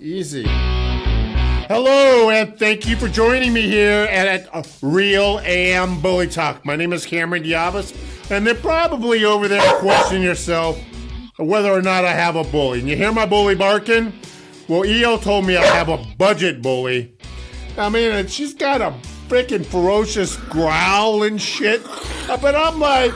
Easy. Hello, and thank you for joining me here at Real AM Bully Talk. My name is Cameron Diabas, and they're probably over there questioning yourself whether or not I have a bully. And you hear my bully barking? Well, EO told me I have a budget bully. I mean, she's got a freaking ferocious growl and shit. But I'm like,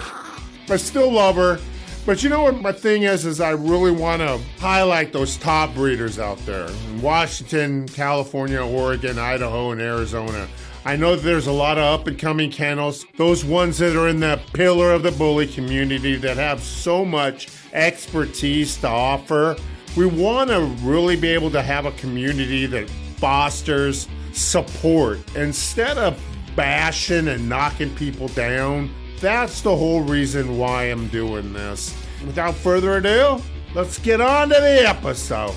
I still love her. But you know what my thing is I really want to highlight those top breeders out there in Washington, California, Oregon, Idaho, and Arizona. I know that there's a lot of up-and-coming kennels, those ones that are in the pillar of the bully community that have so much expertise to offer. We want to really be able to have a community that fosters support instead of bashing and knocking people down. That's the whole reason why I'm doing this. Without further ado, let's get on to the episode.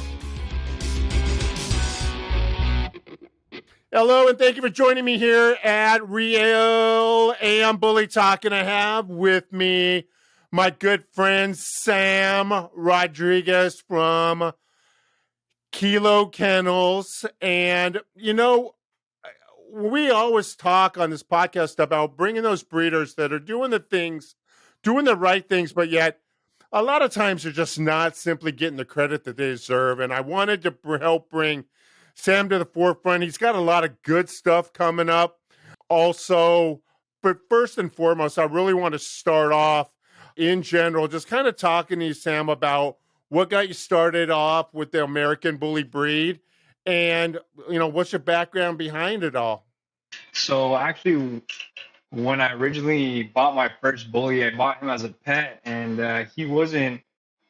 Hello, and thank you for joining me here at Real AM Bully Talk. And I have with me my good friend Sam Rodriguez from KiloKennelzz. And, you know, we always talk on this podcast about bringing those breeders that are doing the right things, but yet a lot of times they're just not simply getting the credit that they deserve. And I wanted to help bring Sam to the forefront. He's got a lot of good stuff coming up also. But first and foremost, I really want to start off in general, just kind of talking to you, Sam, about what got you started off with the American Bully breed. And, you know, what's your background behind it all? So actually, when I originally bought my first bully, I bought him as a pet, and he wasn't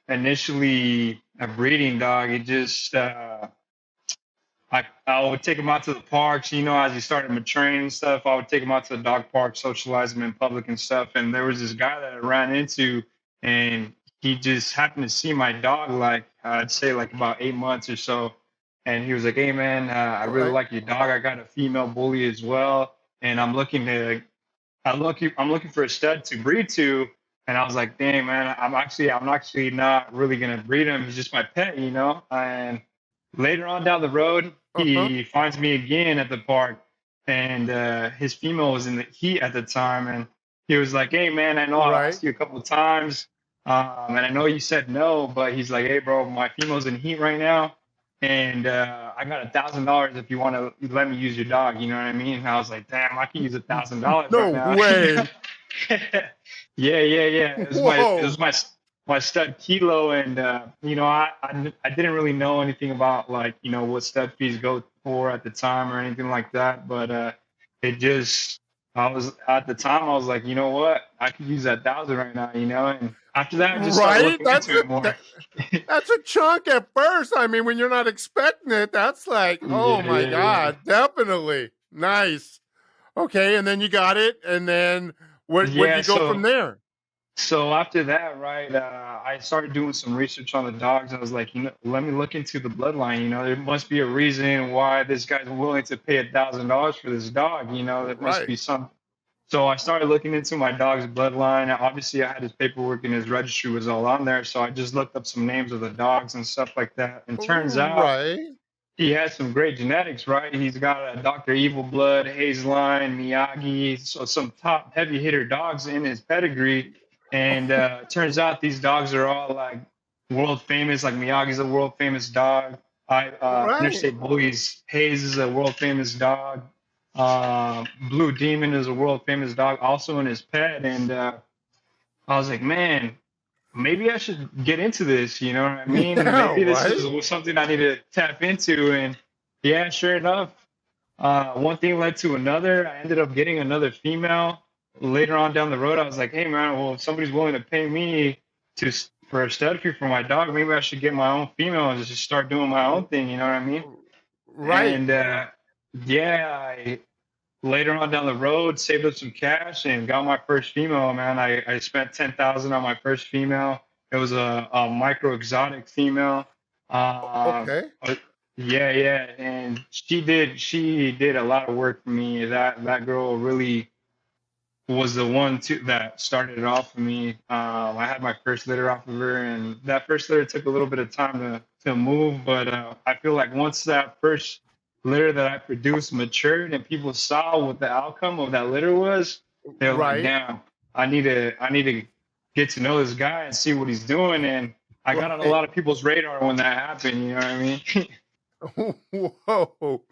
initially a breeding dog. It just I would take him out to the parks, as he started maturing and stuff. I would take him out to the dog park, socialize him in public and stuff. And there was this guy that I ran into, and he just happened to see my dog, like I'd say like about 8 months or so. And he was like, "Hey man, I really like your dog. I got a female bully as well, and I'm looking for a stud to breed to." And I was like, "Dang man, I'm actually not really gonna breed him. He's just my pet, you know." And later on down the road, he finds me again at the park, and his female was in the heat at the time, and he was like, "Hey man, I know I asked you a couple of times, and I know you said no, but he's like, hey bro, my female's in heat right now. And I got $1,000 if you want to let me use your dog. You know what I mean?" And I was like, "Damn, I can use $1,000 right No now." way. Yeah. It was my stud Kilo, and I didn't really know anything about like what stud fees go for at the time or anything like that. But it just I was at the time I was like, you know what, I could use that 1,000 right now. And after that, I just started looking into it more. That's a chunk at first. I mean, when you're not expecting it, that's like, oh my God, definitely. Nice. Okay, and then you got it, and then where do you go from there? So after that, right, I started doing some research on the dogs. I was like, let me look into the bloodline. There must be a reason why this guy's willing to pay $1,000 for this dog. There must be some. So I started looking into my dog's bloodline. Obviously, I had his paperwork and his registry was all on there. So I just looked up some names of the dogs and stuff like that. And turns out he has some great genetics, right? He's got a Dr. Evil Blood, Hazeline, Miyagi, so some top heavy hitter dogs in his pedigree. And turns out these dogs are all like world famous. Like Miyagi's a world famous dog. Interstate Bullies, Hayes is a world famous dog. Blue Demon is a world famous dog, also in his pet. And I was like, man, maybe I should get into this. You know what I mean? Maybe this is something I need to tap into. And yeah, sure enough, one thing led to another. I ended up getting another female. Later on down the road, I was like, hey man, well, if somebody's willing to pay me for a stud fee for my dog, maybe I should get my own female and just start doing my own thing. You know what I mean? Right. And I later on down the road saved up some cash and got my first female. Man, I spent $10,000 on my first female. It was a micro exotic female. Okay. Yeah, and she did a lot of work for me. That girl really was the one that started it off for me. I had my first litter off of her, and that first litter took a little bit of time to move. But I feel like once that first litter that I produced matured and people saw what the outcome of that litter was, they're like, Right. "Damn, I need to get to know this guy and see what he's doing." And I got on a Right. lot of people's radar when that happened. You know what I mean? Whoa.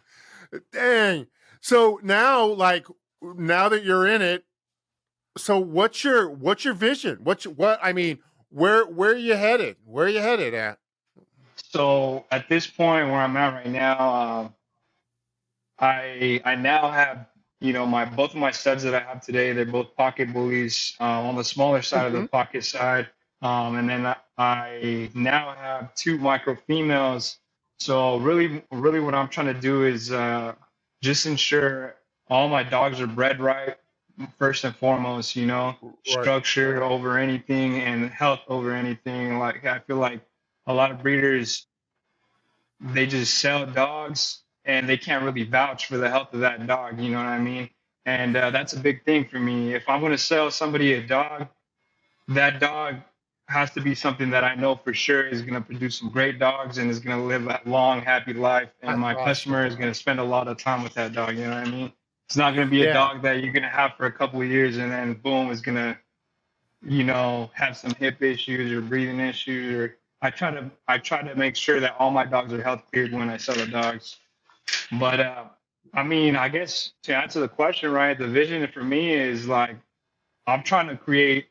Dang. So now, like, now that you're in it, so what's your vision? What I mean, where are you headed? Where are you headed at? So at this point where I'm at right now, I now have, my both of my studs that I have today. They're both pocket bullies, on the smaller side of the Mhm. pocket side, and then I now have two micro females. So really, really, what I'm trying to do is just ensure all my dogs are bred right first and foremost. Right. Structure over anything and health over anything. Like I feel like a lot of breeders, they just sell dogs and they can't really vouch for the health of that dog. You know what I mean? And that's a big thing for me. If I'm going to sell somebody a dog, that dog has to be something that I know for sure is going to produce some great dogs and is going to live a long, happy life. And That's my awesome. customer is going to spend a lot of time with that dog. You know what I mean? It's not going to be a Yeah. dog that you're going to have for a couple of years and then boom, is going to, have some hip issues or breathing issues. Or I try to make sure that all my dogs are health cleared when I sell the dogs. But I mean, I guess to answer the question, right, the vision for me is like I'm trying to create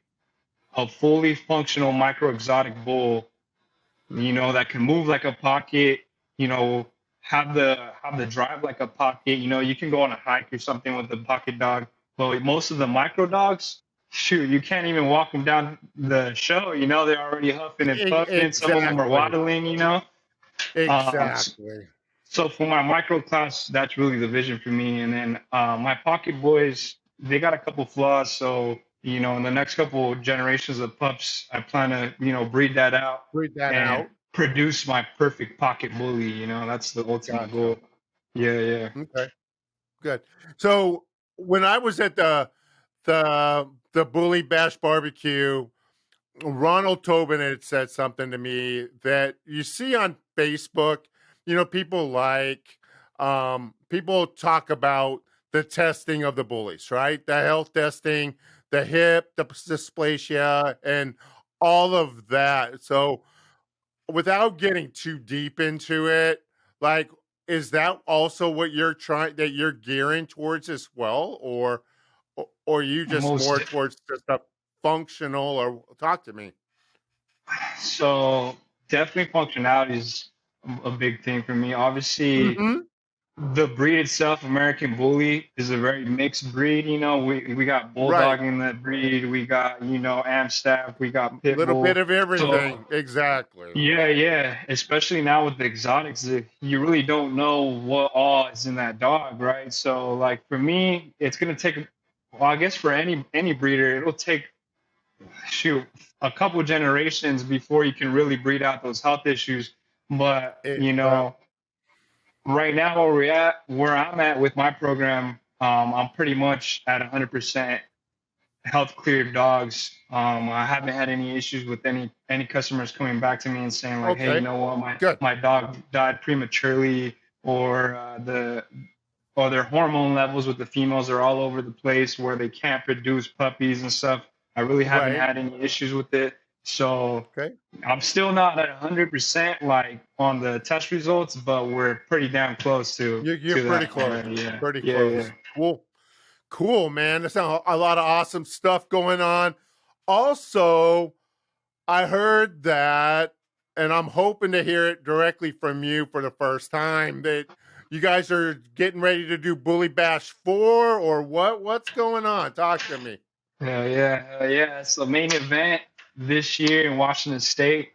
a fully functional micro exotic bull, that can move like a pocket, you know, have the drive like a pocket. You can go on a hike or something with the pocket dog. But most of the micro dogs, shoot, you can't even walk them down the show. They're already huffing and puffing. Some of them are Exactly. waddling. Um, Exactly. So for my micro class, that's really the vision for me. And then my pocket boys, they got a couple flaws. So, in the next couple generations of pups, I plan to, breed that out Read that and out. produce my perfect pocket bully. That's the ultimate Gotcha. goal. Yeah, yeah. Okay. Good. So when I was at the Bully Bash barbecue, Ronald Tobin had said something to me that you see on Facebook. People people talk about the testing of the bullies, right? The health testing, the hip, the dysplasia, and all of that. So without getting too deep into it, like, is that also what you're gearing towards as well, or are you just Most more towards just a functional? Or talk to me. so definitely functionality is a big thing for me. Obviously, Mhm. the breed itself, American Bully, is a very mixed breed. We got Right. Bulldog in that breed. We got, Amstaff. We got Pit Little bit Bull. of So everything. Exactly. yeah, yeah. Especially now with the exotics, you really don't know what all is in that dog, right? So like for me, it's gonna take. Well, I guess for any breeder, it'll take, shoot, a couple generations before you can really breed out those health issues. But Well, right now where I'm at with my program, I'm pretty much at 100% health cleared dogs. I haven't had any issues with any customers coming back to me and saying like, hey, you okay. know what, my Good. my dog died prematurely, or their hormone levels with the females are all over the place where they can't produce puppies and stuff. I really haven't Right. had any issues with it. So Okay. I'm still not at 100% like on the test results, but we're pretty damn close to You're to pretty that close. already. Yeah, Pretty yeah, yeah. close. Cool. Cool, man. That's a lot of awesome stuff going on. Also, I heard that, and I'm hoping to hear it directly from you for the first time, that you guys are getting ready to do Bully Bash 4 or what? What's going on? Talk to me. Hell yeah. It's the main event this year in Washington State.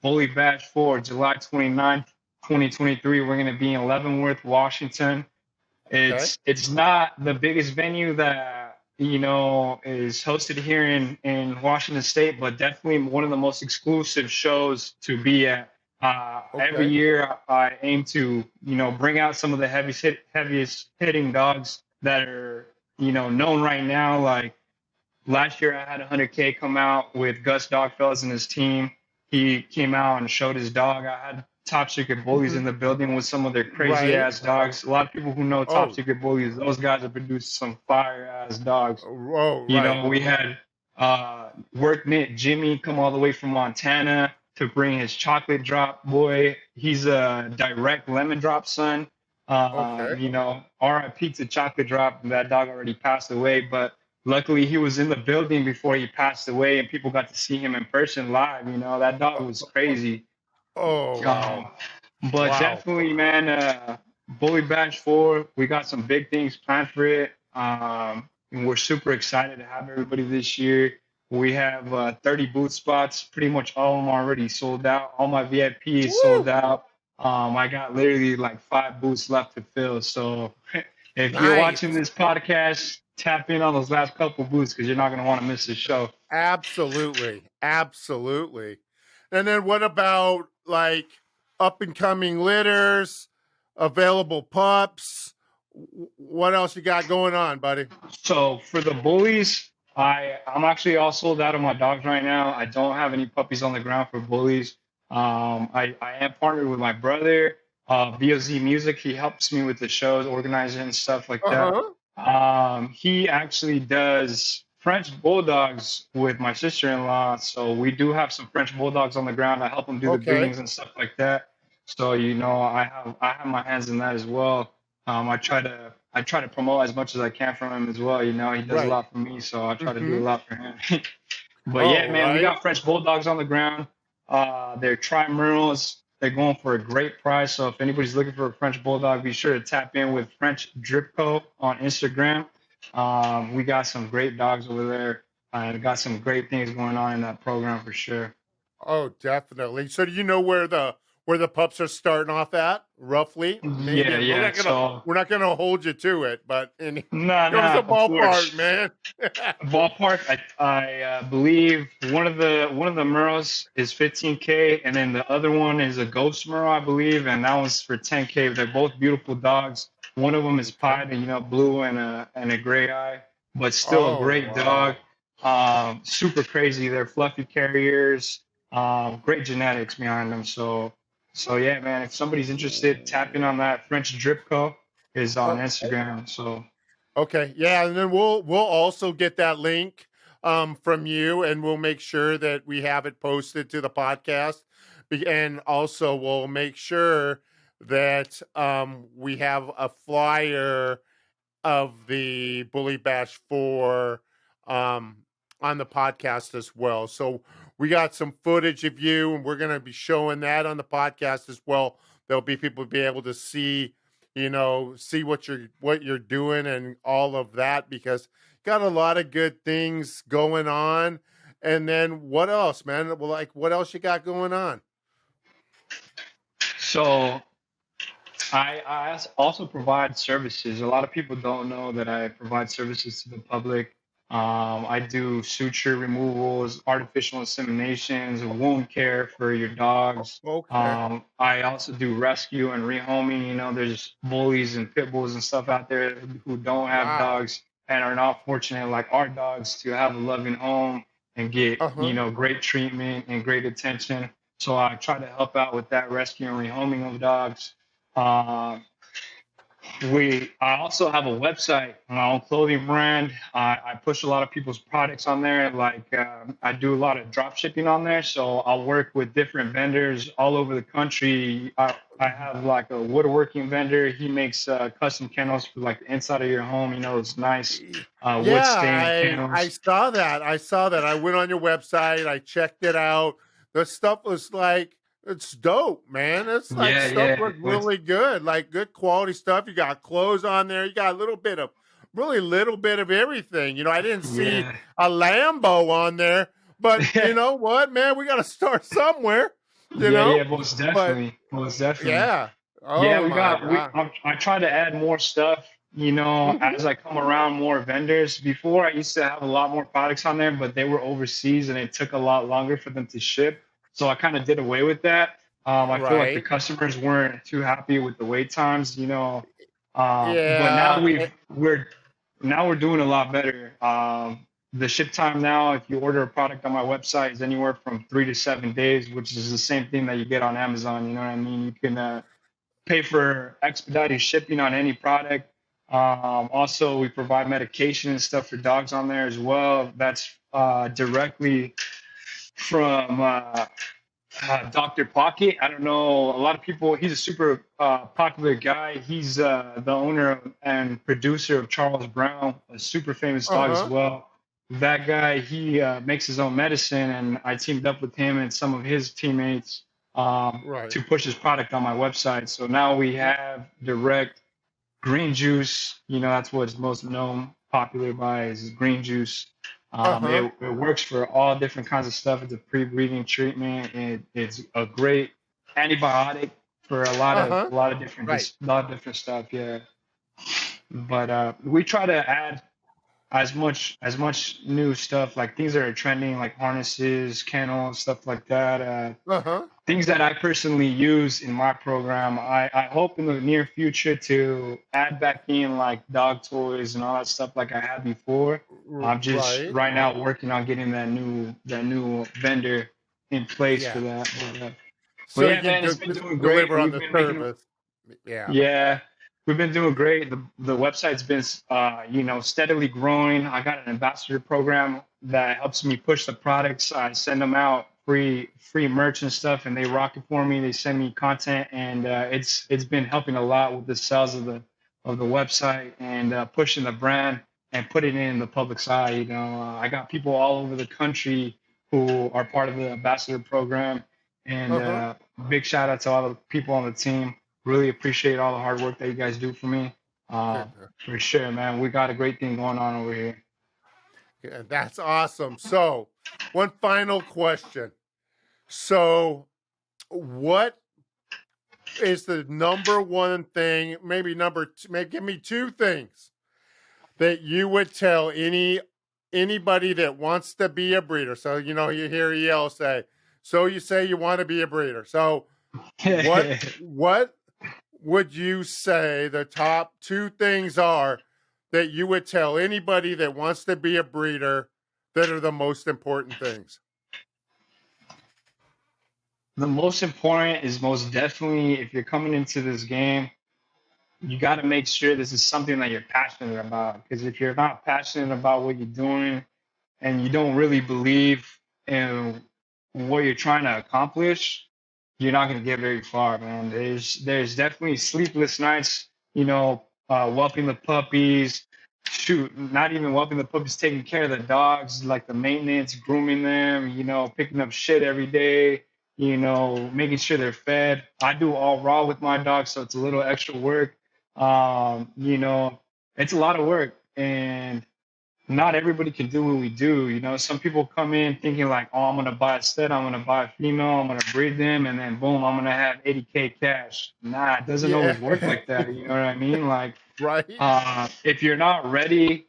Bully Bash 4, July 29th, 2023. We're going to be in Leavenworth, Washington. Okay. It's not the biggest venue that is hosted here in Washington State, but definitely one of the most exclusive shows to be at. Every Okay. year, I aim to bring out some of the heaviest hitting dogs that are known right now. Like last year, I had 100K come out with Gus Dogfellas and his team. He came out and showed his dog. I had Top Secret Bullies in Mhm. the building with some of their crazy Right. ass dogs. A lot of people who know Top Oh. Secret Bullies, those guys have produced some fire ass dogs. Oh. Right. We had Work Knit Jimmy come all the way from Montana to bring his chocolate drop boy. He's a direct lemon drop son. Okay. RIP to Chocolate Drop. That dog already passed away, but luckily he was in the building before he passed away, and people got to see him in person live. That dog was crazy. Oh. Wow. Um, but Wow. definitely, man, Bully Bash 4, we got some big things planned for it. And we're super excited to have everybody this year. We have 30 booth spots. Pretty much all of them already sold out. All my VIP is sold Woo. out. I got literally like 5 booths left to fill. So if you're watching Nice. this podcast, tap in on those last couple booths because you're not going to want to miss the show. Absolutely. Absolutely. And then what about like up and coming litters, available pups? What else you got going on, buddy? So for the bullies, I'm actually all sold out of my dogs right now. I don't have any puppies on the ground for bullies. I am partnered with my brother, VOZ Music. He helps me with the shows, organizing and stuff like that. Uh-huh. He actually does French bulldogs with my sister-in-law. So we do have some French bulldogs on the ground. I help him do the Okay. breedings and stuff like that. So I have my hands in that as well. I try to promote as much as I can from him as well. He does a Right. lot for me, so I try to do Mm-hmm. a lot for him. But yeah, Oh, man, we right. got French bulldogs on the ground. They're trimurals. They're going for a great price. So if anybody's looking for a French bulldog, be sure to tap in with French Drip Co. on Instagram. We got some great dogs over there. Got some great things going on in that program for sure. Oh, definitely. So do you know where the pups are starting off at, roughly? Maybe Yeah, yeah. So we're not gonna hold you to it, but nah, give us nah, a of ballpark, course. man. Ballpark, I believe one of the Muros is 15K, and then the other one is a Ghost Muro, I believe, and that one's for 10K. They're both beautiful dogs. One of them is Okay. pied, blue and a gray eye, but still a Oh, great dog. wow. Super crazy. They're fluffy carriers. Great genetics behind them. So yeah, man. If somebody's interested, tap in on that. French Drip Co. is on Oh, Instagram. So. okay. Yeah, and then we'll also get that link from you, and we'll make sure that we have it posted to the podcast. And also we'll make sure that we have a flyer of the Bully Bash 4 um, on the podcast as well. So we got some footage of you, and we're going to be showing that on the podcast as well. There'll be people be able to see, see what you're doing and all of that, because got a lot of good things going on. And then what else, man? Well, like what else you got going on? So I also provide services. A lot of people don't know that I provide services to the public. I do suture removals, artificial inseminations, wound care for your dogs. Okay. I also do rescue and rehoming. There's bullies and pit bulls and stuff out there who don't have Wow. dogs and are not fortunate like our dogs to have a loving home and get, Uh-huh. great treatment and great attention. So I try to help out with that rescue and rehoming of dogs. Uh, I also have a website, my own clothing brand. I push a lot of people's products on there. Like I do a lot of drop shipping on there, so I'll work with different vendors all over the country. I have like a woodworking vendor. He makes custom kennels for like the inside of your home. It's nice wood Yeah, stained I kennels. saw that. I saw that. I went on your website. I checked it out. The stuff was like it's dope, man. It's like Yeah, stuff yeah. looked really good, like good quality stuff. You got clothes on there. You got a little bit of really little bit of everything. I didn't see Yeah. a Lambo on there, but you know what, man? We got to start somewhere, you Yeah, know? yeah, most But definitely. Most definitely. yeah. Yeah, Oh we my got we. god. I try to add more stuff. Mhm. As I come around more vendors. Before I used to have a lot more products on there, but they were overseas and it took a lot longer for them to ship. So I kind of did away with that. I feel like the Right. customers weren't too happy with the wait times. But now Yeah. we're now we're doing a lot better. The ship time now, if you order a product on my website, is anywhere from 3 to 7 days, which is the same thing that you get on Amazon. You know what I mean? You can pay for expedited shipping on any product. Also, we provide medication and stuff for dogs on there as well. That's directly from Dr. Pocket. I don't know. A lot of people, he's a super popular guy. He's the owner and producer of Charles Brown, a super famous dog as Uh-huh. well. That guy, he makes his own medicine, and I teamed up with him and some of his teammates Right. to push his product on my website. So now we have direct green juice. You know, that's what's most known, popular by is green juice. Uh-huh. It works for all different kinds of stuff. It's a pre-breeding treatment. It's a great antibiotic for Uh-huh. a lot of different Right. a lot of different stuff. Yeah, but we try to add as much new stuff like things that are trending, like harnesses, kennels, stuff like that. Uh-huh. Things that I personally use in my program. I hope in the near future to add back in like dog toys and all that stuff like I had before. I'm just Right. right now working on getting that new vendor in place for Yeah. that. But So you yeah, can man, it's been doing great. deliver on We've the been making service. Yeah. yeah, we've been doing great. The website's been steadily growing. I got an ambassador program that helps me push the products. I send them out free merch and stuff, and they rock it for me. They send me content, and it's been helping a lot with the sales of the website and pushing the brand and putting it in the public's eye. I got people all over the country who are part of the ambassador program, and Uh-huh. big shout out to all the people on the team. Really appreciate all the hard work that you guys do for me. Uh, Good. for sure, man. We got a great thing going on over here. Yeah, that's awesome. So, one final question. So, what is the number one thing, maybe number two, maybe give me two things that you would tell anybody that wants to be a breeder? So, you hear EL say, so you say you want to be a breeder. So, what would you say the top two things are that you would tell anybody that wants to be a breeder that are the most important things? The most important is most definitely if you're coming into this game, you got to make sure this is something that you're passionate about. Because if you're not passionate about what you're doing and you don't really believe in what you're trying to accomplish, you're not going to get very far, man. There's definitely sleepless nights, whelping the puppies, shoot, not even whelping the puppies, taking care of the dogs, like the maintenance, grooming them, picking up shit every day, making sure they're fed. I do all raw with my dogs, so it's a little extra work. It's a lot of work, and not everybody can do what we do. Some people come in thinking like, oh, I'm gonna buy a stud, I'm gonna buy a female, I'm gonna breed them, and then boom, I'm gonna have 80K cash. Nah, it doesn't Yeah. always work like that. You know what I mean? Like, Right? if you're not ready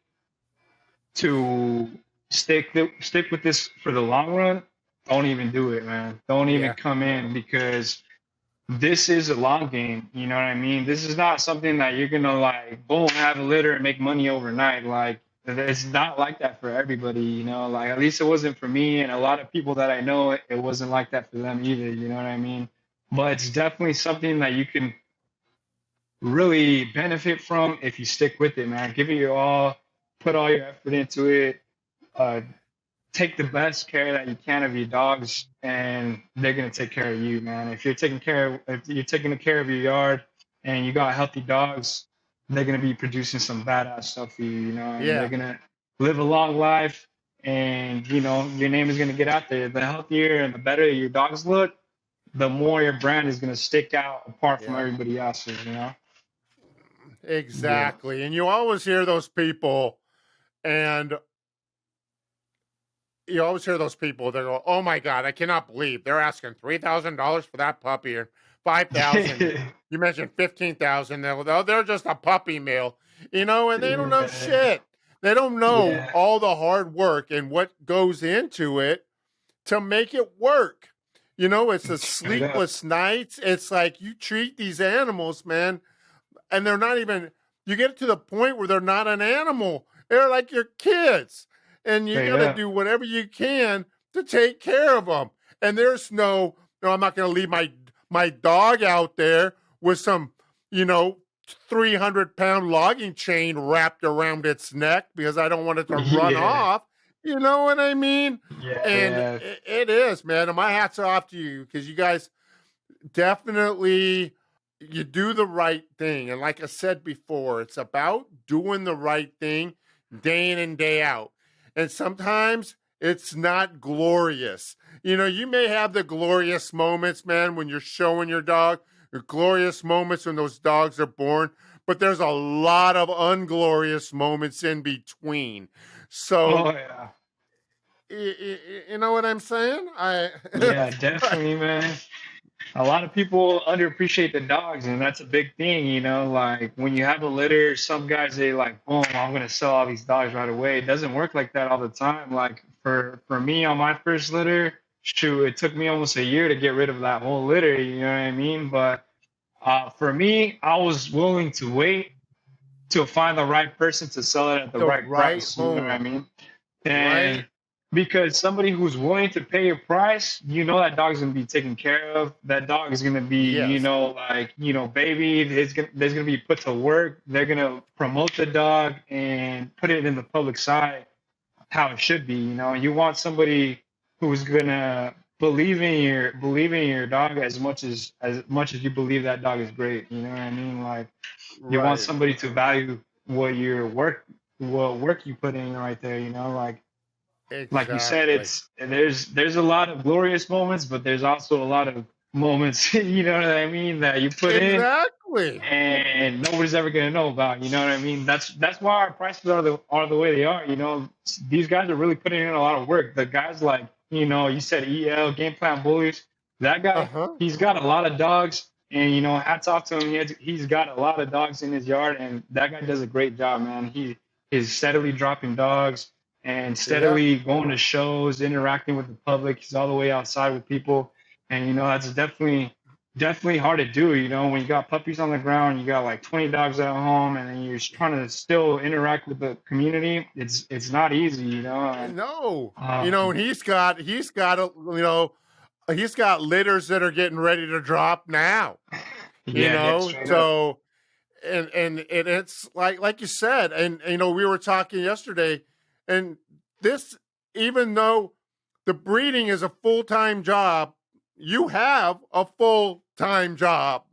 to stick with this for the long run, don't even do it, man. Don't even Yeah. come in because this is a long game. You know what I mean? This is not something that you're gonna like boom have a litter and make money overnight. Like it's not like that for everybody. Like at least it wasn't for me, and a lot of people that I know, it wasn't like that for them either. You know what I mean? But it's definitely something that you can really benefit from if you stick with it, man. Give it your all, put all your effort into it. Uh, Take the best care that you can of your dogs, and they're gonna take care of you, man. If you're taking care of your yard, and you got healthy dogs, they're gonna be producing some badass stuff for you, and they're Yeah. gonna live a long life, and your name is gonna get out there. The healthier and the better your dogs look, the more your brand is gonna stick out apart from Yeah. everybody else's. Yeah. Exactly. And you always hear those people, and you always hear those people that go, "Oh my God, I cannot believe they're asking $3,000 for that puppy, or 5,000. You mentioned 15,000. They're just a puppy mill, and they don't know Yeah. shit. They don't know Yeah. all the hard work and what goes into it to make it work. It's the Straight up. sleepless nights. It's like you treat these animals, man, and they're not even you get to the point where they're not an animal. They're like your kids. And you Straight got to up. do whatever you can to take care of them. And there's no, I'm not going to leave my dog out there with some, you know, 300-pound logging chain wrapped around its neck because I don't want it to run Yeah. off. You know what I mean? Yeah, And yeah. it is, man. And my hat's off to you because you guys definitely you do the right thing. And like I said before, it's about doing the right thing day in and day out. And sometimes it's not glorious. You know, you may have the glorious moments, man, when you're showing your dog, the glorious moments when those dogs are born, but there's a lot of unglorious moments in between. Oh So, yeah. you know what I'm saying? Yeah, definitely, man. A lot of people underappreciate the dogs, and that's a big thing, you know. Like when you have a litter, some guys they like, boom, I'm gonna sell all these dogs right away. It doesn't work like that all the time. Like for me on my first litter, shoot, it took me almost a year to get rid of that whole litter. You know what I mean? But for me, I was willing to wait to find the right person to sell it at the the right right price. You know what I home, mean? right? And because somebody who's willing to pay a price, you know that dog's gonna be taken care of. That dog is gonna be, Yes. baby. There's gonna be put to work. They're gonna promote the dog and put it in the public side how it should be. You know, you want somebody who's gonna believe in your dog as much as you believe that dog is great. You know what I mean? Like you want Right. somebody to value what work you put in right there. You know, like you said, Exactly. there's a lot of glorious moments, but there's also a lot of moments, you know what I mean, that you put in Exactly. and nobody's ever gonna know about. You know what I mean? That's why our prices are the way they are. You know, these guys are really putting in a lot of work. The guys like you said EL Game Plan Bullies. That guy, Uh-huh. he's got a lot of dogs, and hats off to him. He's got a lot of dogs in his yard, and that guy does a great job, man. He is steadily dropping dogs and Yeah. steadily going to shows, interacting with the public. He's all the way outside with people, and that's definitely hard to do. When you got puppies on the ground, you got like 20 dogs at home, and then you're trying to still interact with the community. It's not easy, and No. And um, he's got litters that are getting ready to drop now. yeah, straight up. So and it's like you said, and we were talking yesterday, and this, even though the breeding is a full-time job, you have a full-time job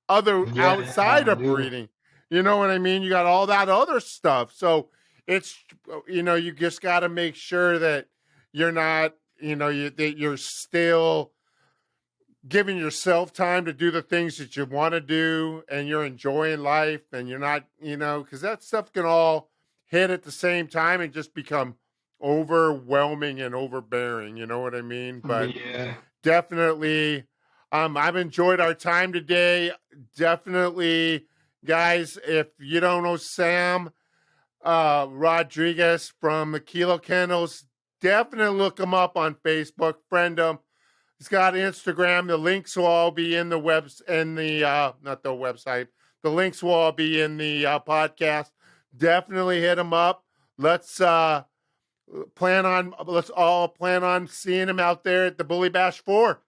other Yeah, outside I of do. breeding. You know what I mean? You got all that other stuff. So it's you just got to make sure that you're not, that you're still giving yourself time to do the things that you want to do and you're enjoying life, and you're not, because that stuff can all hit at the same time and just become overwhelming and overbearing. You know what I mean? But Yeah. definitely, I've enjoyed our time today. Definitely, guys, if you don't know Sam Rodriguez from the KiloKennelzz, definitely look him up on Facebook, friend him. He's got Instagram. The links will all be in the not the website. The links will all be in the podcast. Definitely hit him up. Let's let's all plan on seeing him out there at the Bully Bash 4.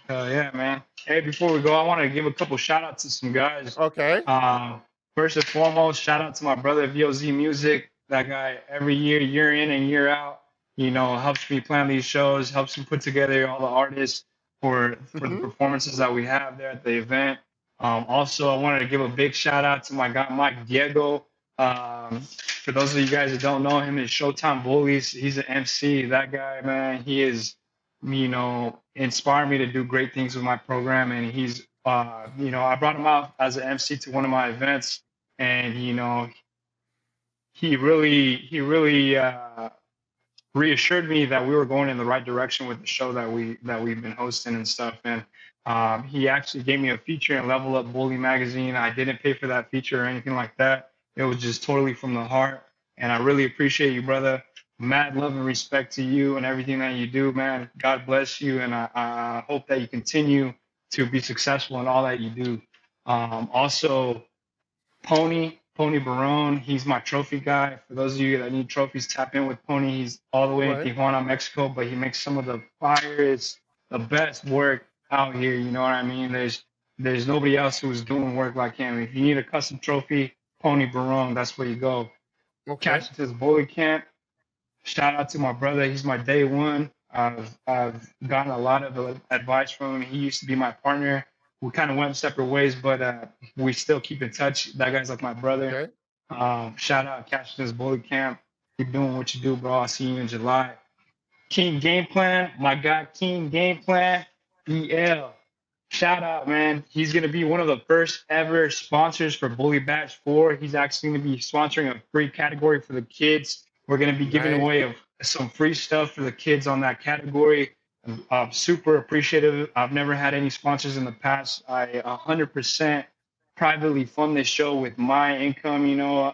Yeah, man. Hey, before we go, I want to give a couple shout outs to some guys. Okay. Um, First and foremost, shout out to my brother VOZ Music. That guy every year in and year out, helps me plan these shows, helps me put together all the artists for the Mm-hmm. performances that we have there at the event. Also, I wanted to give a big shout out to my guy Mike Diego. For those of you guys that don't know him, is Showtime Bullies. He's an MC. That guy, man, he is, inspired me to do great things with my program. And he's, I brought him out as an MC to one of my events, and he really reassured me that we were going in the right direction with the show that we've been hosting and stuff. And he actually gave me a feature in Level Up Bully magazine. I didn't pay for that feature or anything like that. It was just totally from the heart. And I really appreciate you, brother. Mad love and respect to you and everything that you do, man. God bless you, and I hope that you continue to be successful in all that you do. Also, Pony. Pony Barone. He's my trophy guy. For those of you that need trophies, tap in with Pony. He's all the way in Right. Tijuana, Mexico, but he makes some of the finest, the best work out here. You know what I mean? There's nobody else who's doing work like him. If you need a custom trophy, Pony Barone, that's where you go. Okay. Catch it to his bully camp. Shout out to my brother. He's my day one. I've gotten a lot of advice from him. He used to be my partner. We kind of went separate ways, but we still keep in touch. That guy's like my brother. Okay. Shout out Cashton's Bully Camp. Keep doing what you do, bro. I'll see you in July. King Game Plan, my guy King Game Plan, EL. Shout out, man. He's going to be one of the first ever sponsors for Bully Batch 4. He's actually going to be sponsoring a free category for the kids. We're going to be giving Nice. away some free stuff for the kids on that category. I'm super appreciative. I've never had any sponsors in the past. I 100% privately fund this show with my income. You know,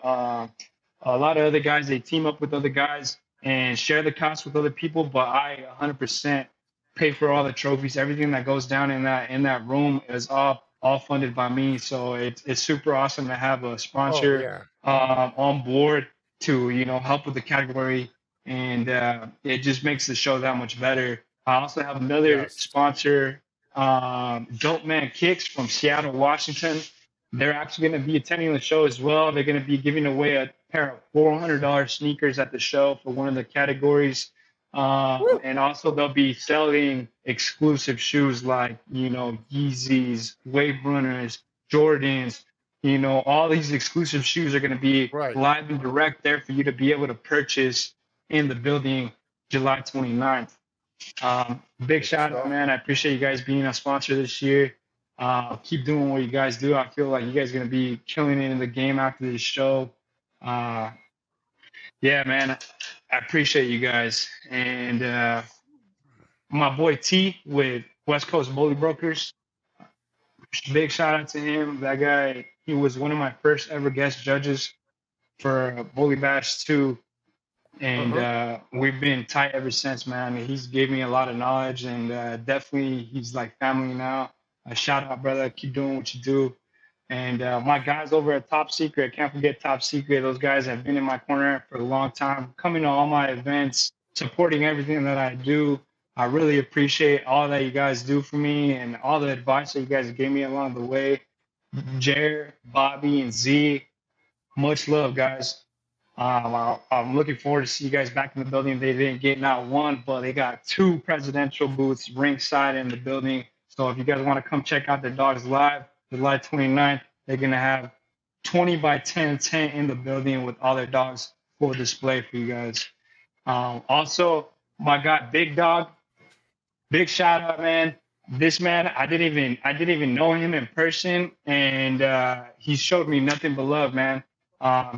a lot of other guys, they team up with other guys and share the cost with other people, but I 100% pay for all the trophies. Everything that goes down in that room is all funded by me. So it's super awesome to have a Oh sponsor yeah. on board to help with the category, and it just makes the show that much better. I also have another Yes. sponsor, Dope Man Kicks from Seattle, Washington. They're actually going to be attending the show as well. They're going to be giving away a pair of $400 sneakers at the show for one of the categories. Woo. And also they'll be selling exclusive shoes like, Yeezys, Wave Runners, Jordans, all these exclusive shoes are going to be Right. live and direct there for you to be able to purchase in the building July 29th. Big shout out, man. I appreciate you guys being a sponsor this year. Keep doing what you guys do. I feel like you guys are going to be killing it in the game after this show. Yeah, man, I appreciate you guys. And my boy T with West Coast Bully Brokers, big shout out to him. That guy, he was one of my first ever guest judges for Bully Bash 2. And we've been tight ever since, man. He's gave me a lot of knowledge, and definitely he's like family now. Shout out, brother. Keep doing what you do. And my guys over at Top Secret, can't forget Top Secret. Those guys have been in my corner for a long time, coming to all my events, supporting everything that I do. I really appreciate all that you guys do for me and all the advice that you guys gave me along the way. Jer, Bobby, and Z, much love, guys. I'm looking forward to see you guys back in the building. They didn't get not one, but they got 2 presidential booths ringside in the building. So if you guys want to come check out their dogs live, July 29th, they're going to have 20 by 10 tent in the building with all their dogs full display for you guys. Also, my guy Big Dog, big shout out, man. This man, I didn't even know him in person, and he showed me nothing but love, man.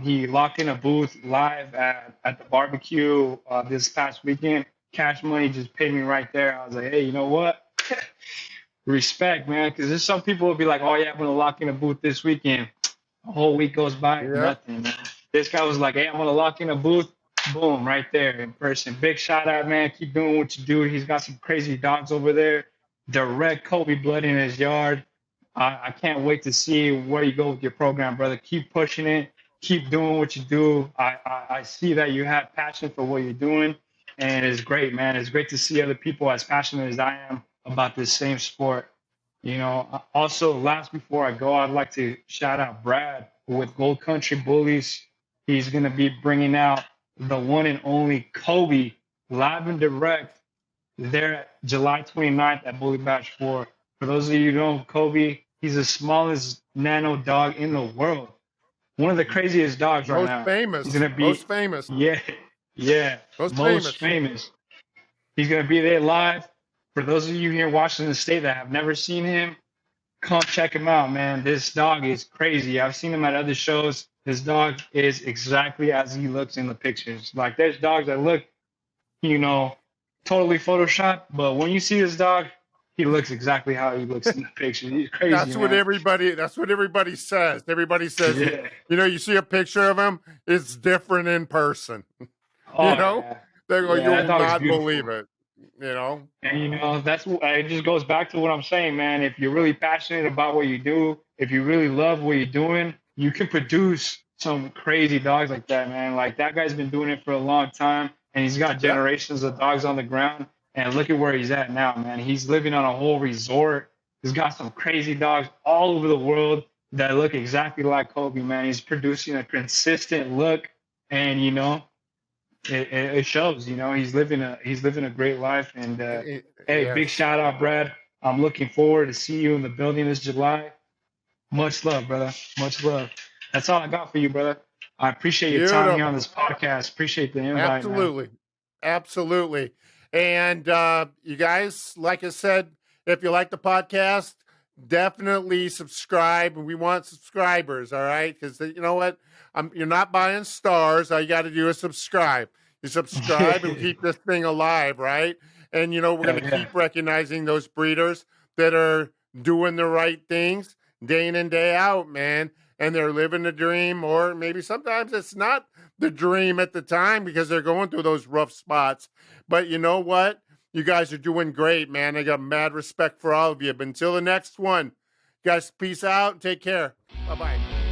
He locked in a booth live at the barbecue this past weekend. Cash Money just paid me right there. I was like, hey, you know what? Respect, man, because there's some people will be like, oh yeah, I'm gonna lock in a booth this weekend. A whole week goes by, nothing, man. This guy was like, hey, I'm gonna lock in a booth. Boom, right there in person. Big shout out, man. Keep doing what you do. He's got some crazy dogs over there. Direct Kobe blood in his yard. I can't wait to see where you go with your program, brother. Keep pushing it. Keep doing what you do. I see that you have passion for what you're doing, and it's great, man. It's great to see other people as passionate as I am about this same sport. Also, last before I go, I'd like to shout out Brad with Gold Country Bullies. He's going to be bringing out the one and only Kobe live and direct there July 29th at Bully Batch 4. For those of you who know Kobe, he's the smallest nano dog in the world. One of the craziest dogs right now. He's gonna be Most famous. Yeah. Most famous. He's gonna be there live. For those of you here in Washington State that have never seen him, come check him out, man. This dog is crazy. I've seen him at other shows. This dog is exactly as he looks in the pictures. Like there's dogs that look, totally photoshopped, but when you see this dog, he looks exactly how he looks in the picture. He's crazy. That's what everybody says. Everybody says, you see a picture of him, it's different in person. They go, you'll not believe it. And it just goes back to what I'm saying, man. If you're really passionate about what you do, if you really love what you're doing, you can produce some crazy dogs like that, man. Like that guy's been doing it for a long time, and he's got Yep. generations of dogs on the ground. And look at where he's at now, man. He's living on a whole resort. He's got some crazy dogs all over the world that look exactly like Kobe, man. He's producing a consistent look, and it shows. He's living a great life. And hey, big Yes. shout out, Brad. I'm looking forward to see you in the building this July. Much love, brother. Much love. That's all I got for you, brother. I appreciate your time here on Beautiful. this podcast. Appreciate the invite, man. Absolutely. Absolutely. And you guys, like I said, if you like the podcast, definitely subscribe. We want subscribers, all right? Because you know what? You're not buying stars. All you got to do is subscribe. You subscribe and keep this thing alive, right? And, we're going Hell to yeah. keep recognizing those breeders that are doing the right things day in and day out, man. And they're living the dream, or maybe sometimes it's not the dream at the time because they're going through those rough spots. But you know what? You guys are doing great, man. I got mad respect for all of you. But until the next one, guys, peace out and take care. Bye-bye.